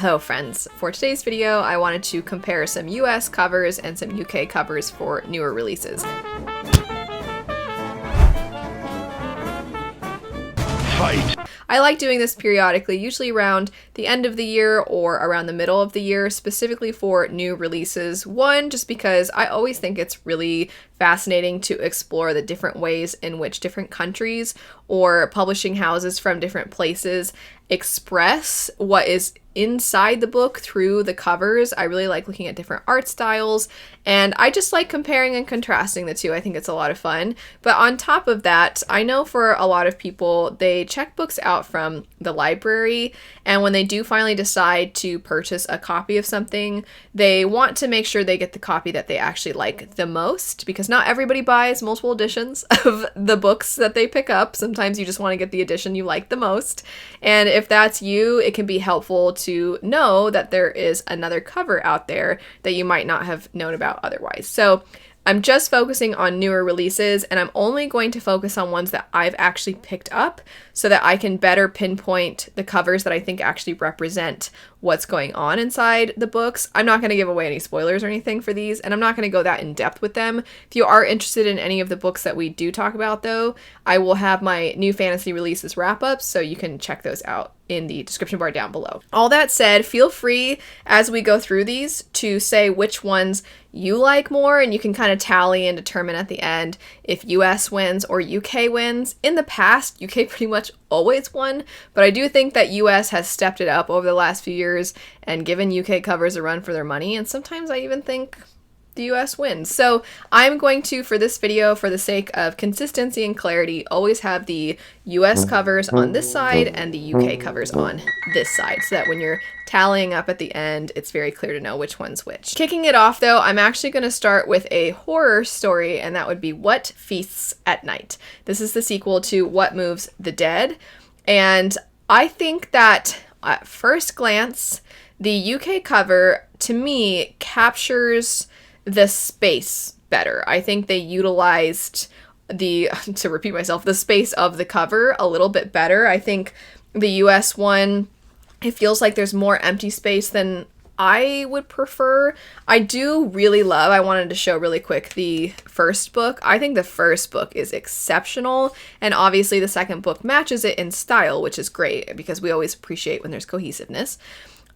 Hello friends, for today's video I wanted to compare some US covers and some UK covers for newer releases. I like doing this periodically, usually around the end of the year or around the middle of the year, specifically for new releases. One, just because I always think it's really fascinating to explore the different ways in which different countries or publishing houses from different places express what is inside the book through the covers. I really like looking at different art styles, and I just like comparing and contrasting the two. I think it's a lot of fun. But on top of that, I know for a lot of people, they check books out from the library, and when they do finally decide to purchase a copy of something, they want to make sure they get the copy that they actually like the most, because not everybody buys multiple editions of the books that they pick up. Sometimes you just want to get the edition you like the most. And if that's you, it can be helpful to know that there is another cover out there that you might not have known about otherwise. So I'm just focusing on newer releases, and I'm only going to focus on ones that I've actually picked up so that I can better pinpoint the covers that I think actually represent what's going on inside the books. I'm not going to give away any spoilers or anything for these, and I'm not going to go that in depth with them. If you are interested in any of the books that we do talk about, though, I will have my new fantasy releases wrap-ups, so you can check those out in the description bar down below. All that said, feel free as we go through these to say which ones you like more, and you can kind of tally and determine at the end if US wins or UK wins. In the past, UK pretty much always won, but I do think that US has stepped it up over the last few years and given UK covers a run for their money, and sometimes I even think the US wins. So I'm going to, for this video, for the sake of consistency and clarity, always have the US covers on this side and the UK covers on this side, so that when you're tallying up at the end, it's very clear to know which one's which. Kicking it off though, I'm actually going to start with a horror story, and that would be What Feasts at Night. This is the sequel to What Moves the Dead, and I think that at first glance, the UK cover, to me, captures the space better. I think they utilized to repeat myself, the space of the cover a little bit better. I think the US one, it feels like there's more empty space than I would prefer. I do really love, I wanted to show really quick the first book. I think the first book is exceptional, and obviously the second book matches it in style, which is great because we always appreciate when there's cohesiveness.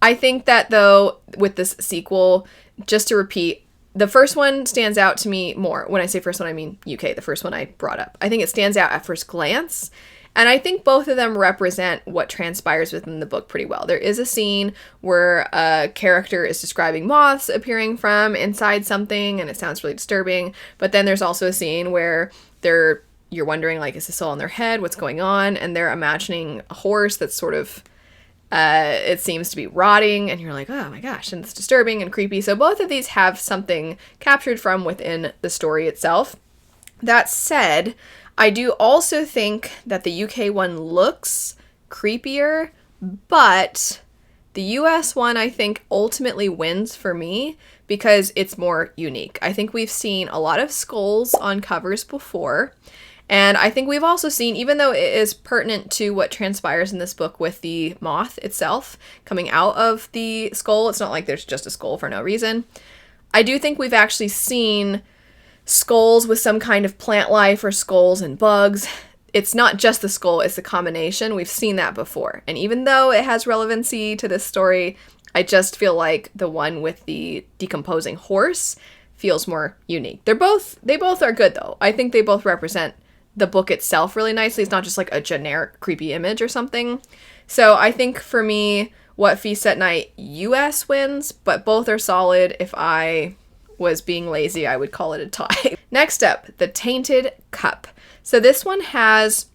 I think that though, with this sequel, just to repeat, the first one stands out to me more. When I say first one, I mean UK, the first one I brought up. I think it stands out at first glance, and I think both of them represent what transpires within the book pretty well. There is a scene where a character is describing moths appearing from inside something, and it sounds really disturbing, but then there's also a scene where you're wondering, like, is this all in their head? What's going on? And they're imagining a horse that's sort of it seems to be rotting, and you're like, oh my gosh, and it's disturbing and creepy. So both of these have something captured from within the story itself. That said, I do also think that the UK one looks creepier, but the US one, I think, ultimately wins for me because it's more unique. I think we've seen a lot of skulls on covers before, and I think we've also seen, even though it is pertinent to what transpires in this book with the moth itself coming out of the skull, it's not like there's just a skull for no reason. I do think we've actually seen skulls with some kind of plant life or skulls and bugs. It's not just the skull, it's the combination. We've seen that before. And even though it has relevancy to this story, I just feel like the one with the decomposing horse feels more unique. They both are good though. I think they both represent the book itself really nicely. It's not just like a generic creepy image or something. So I think for me, What Feasts at Night US wins, but both are solid. If I was being lazy, I would call it a tie. Next up, The Tainted Cup. So this one has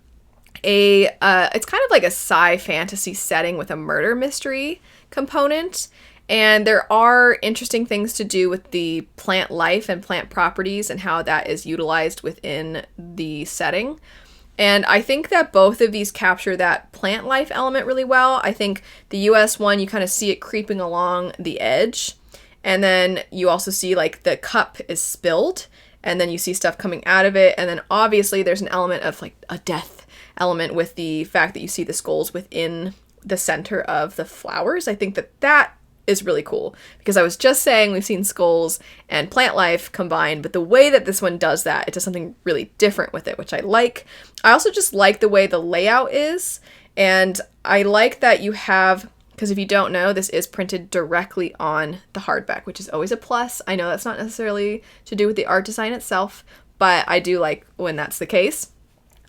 it's kind of like a sci fantasy setting with a murder mystery component. And there are interesting things to do with the plant life and plant properties and how that is utilized within the setting. And I think that both of these capture that plant life element really well. I think the US one, you kind of see it creeping along the edge. And then you also see like the cup is spilled, and then you see stuff coming out of it. And then obviously there's an element of like a death element with the fact that you see the skulls within the center of the flowers. I think that is really cool, because I was just saying we've seen skulls and plant life combined, but the way that this one does that, it does something really different with it, which I like. I also just like the way the layout is, and I like that you have, because if you don't know, this is printed directly on the hardback, which is always a plus. I know that's not necessarily to do with the art design itself, but I do like when that's the case.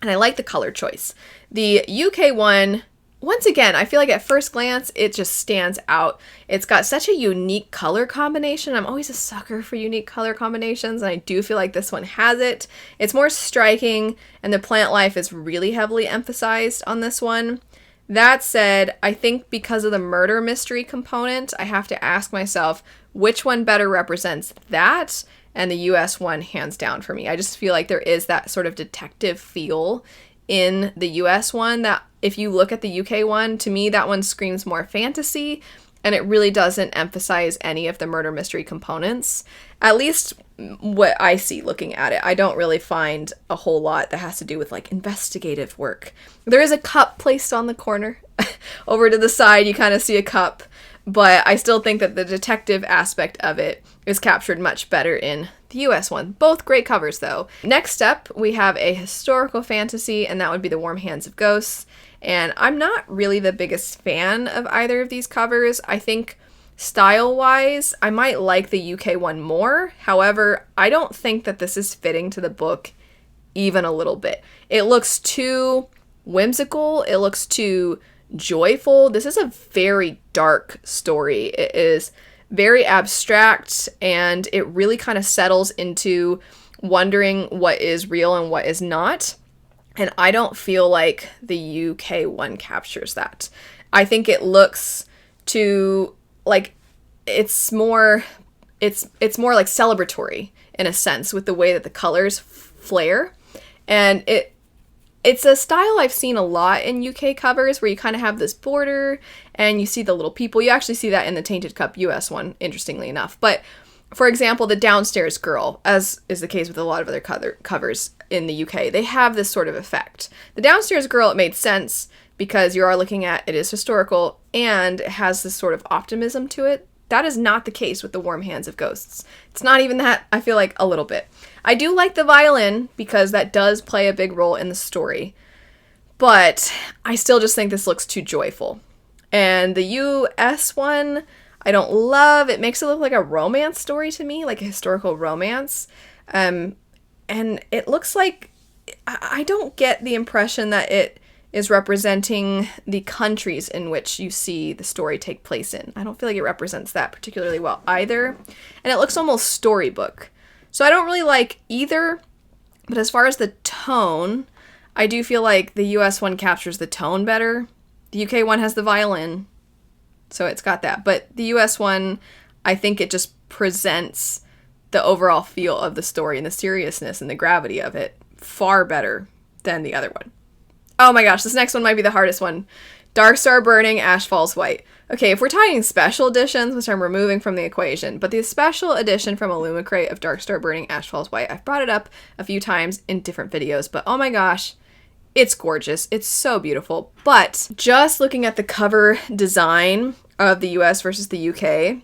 And I like the color choice. The UK one, once again, I feel like at first glance, it just stands out. It's got such a unique color combination. I'm always a sucker for unique color combinations, and I do feel like this one has it. It's more striking, and the plant life is really heavily emphasized on this one. That said, I think because of the murder mystery component, I have to ask myself which one better represents that, and the US one hands down for me. I just feel like there is that sort of detective feel in the US one that if you look at the UK one, to me that one screams more fantasy, and it really doesn't emphasize any of the murder mystery components. At least what I see looking at it. I don't really find a whole lot that has to do with like investigative work. There is a cup placed on the corner. Over to the side you kind of see a cup, but I still think that the detective aspect of it is captured much better in the US one. Both great covers though. Next up, we have a historical fantasy, and that would be The Warm Hands of Ghosts. And I'm not really the biggest fan of either of these covers. I think style-wise, I might like the UK one more. However, I don't think that this is fitting to the book even a little bit. It looks too whimsical. It looks too joyful. This is a very dark story. It is very abstract, and it really kind of settles into wondering what is real and what is not. And I don't feel like the UK one captures that. I think it looks too like it's more like celebratory in a sense with the way that the colors flare. And it's a style I've seen a lot in UK covers where you kind of have this border and you see the little people. You actually see that in the Tainted Cup US one, interestingly enough. But for example, the Downstairs Girl, as is the case with a lot of other covers in the UK, they have this sort of effect. The Downstairs Girl, it made sense because you are looking at, it is historical and it has this sort of optimism to it. That is not the case with The Warm Hands of Ghosts. It's not even that, I feel like, a little bit. I do like the violin because that does play a big role in the story, but I still just think this looks too joyful. And the US one, I don't love. It makes it look like a romance story to me, like a historical romance. And it looks like, I don't get the impression that it is representing the countries in which you see the story take place in. I don't feel like it represents that particularly well either. And it looks almost storybook. So I don't really like either. But as far as the tone, I do feel like the US one captures the tone better. The UK one has the violin, so it's got that. But the US one, I think it just presents the overall feel of the story and the seriousness and the gravity of it far better than the other one. Oh my gosh, this next one might be the hardest one. Dark Star Burning, Ash Falls White. Okay, if we're talking special editions, which I'm removing from the equation, but the special edition from Illumicrate of Dark Star Burning, Ash Falls White, I've brought it up a few times in different videos, but oh my gosh, it's gorgeous. It's so beautiful. But just looking at the cover design of the US versus the UK,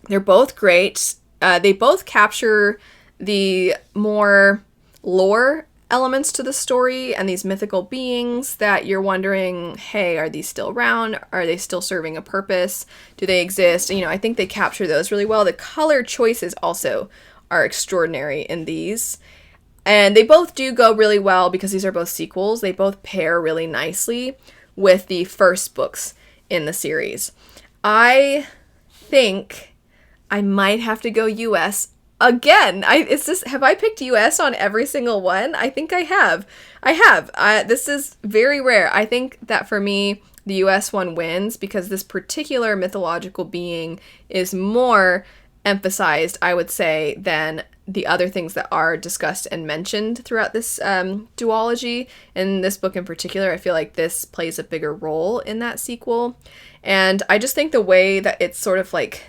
they're both great. They both capture the more lore elements to the story and these mythical beings that you're wondering, hey, are these still around? Are they still serving a purpose? Do they exist? You know, I think they capture those really well. The color choices also are extraordinary in these. And they both do go really well because these are both sequels. They both pair really nicely with the first books in the series. I think I might have to go US again. Have I picked US on every single one? I think I have. This is very rare. I think that for me, the US one wins because this particular mythological being is more emphasized, I would say, than the other things that are discussed and mentioned throughout this duology. In this book in particular, I feel like this plays a bigger role in that sequel. And I just think the way that it's sort of like,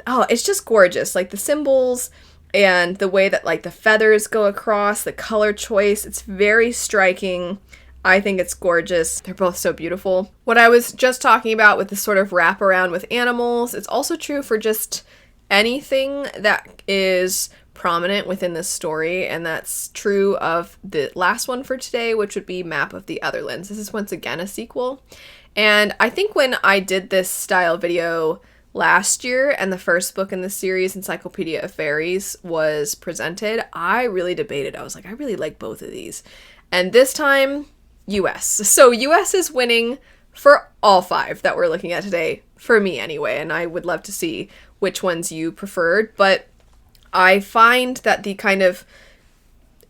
oh, it's just gorgeous. Like the symbols and the way that like the feathers go across, the color choice, it's very striking. I think it's gorgeous. They're both so beautiful. What I was just talking about with this sort of wraparound with animals, it's also true for just anything that is prominent within this story, and that's true of the last one for today, which would be Map of the Otherlands. This is once again a sequel, and I think when I did this style video last year and the first book in the series, Encyclopedia of Fairies, was presented, I really debated. I was like, I really like both of these. And this time, US. So US is winning for all 5 that we're looking at today, for me anyway, and I would love to see which ones you preferred, but I find that the kind of,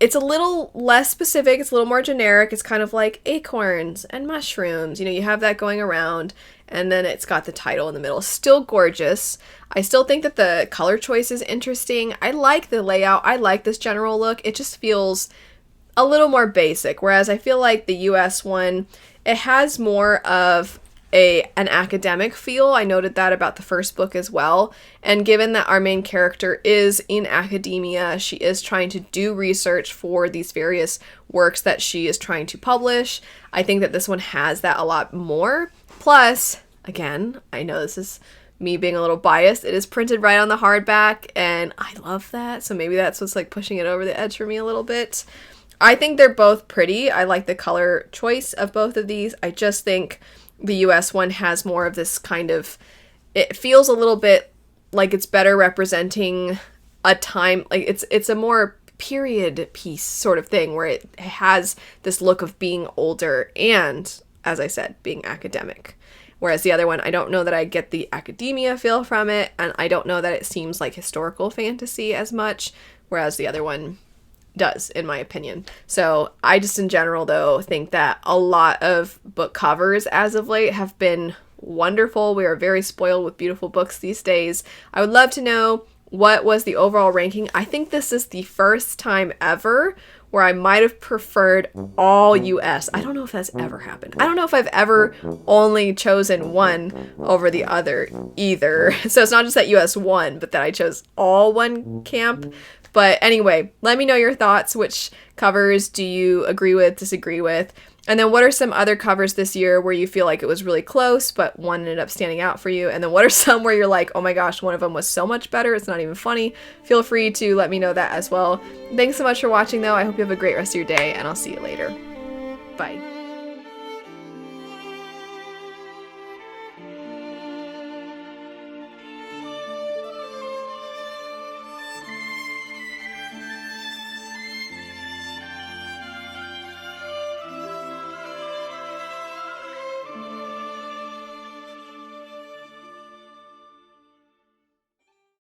it's a little less specific, it's a little more generic, it's kind of like acorns and mushrooms, you know, you have that going around, and then it's got the title in the middle. Still gorgeous. I still think that the color choice is interesting. I like the layout, I like this general look, it just feels a little more basic, whereas I feel like the US one, it has more of an academic feel. I noted that about the first book as well, and given that our main character is in academia, she is trying to do research for these various works that she is trying to publish. I think that this one has that a lot more. Plus, again, I know this is me being a little biased, it is printed right on the hardback, and I love that, so maybe that's what's like pushing it over the edge for me a little bit. I think they're both pretty. I like the color choice of both of these. I just think the US one has more of this kind of, it feels a little bit like it's better representing a time, like it's a more period piece sort of thing where it has this look of being older and, as I said, being academic. Whereas the other one, I don't know that I get the academia feel from it, and I don't know that it seems like historical fantasy as much, whereas the other one does, in my opinion. So I just in general though think that a lot of book covers as of late have been wonderful. We are very spoiled with beautiful books these days. I would love to know what was the overall ranking. I think this is the first time ever where I might have preferred all US. I don't know if that's ever happened. I don't know if I've ever only chosen one over the other either. So it's not just that US won, but that I chose all one camp. But anyway, let me know your thoughts. Which covers do you agree with, disagree with? And then what are some other covers this year where you feel like it was really close, but one ended up standing out for you? And then what are some where you're like, oh my gosh, one of them was so much better, it's not even funny? Feel free to let me know that as well. Thanks so much for watching though. I hope you have a great rest of your day, and I'll see you later. Bye.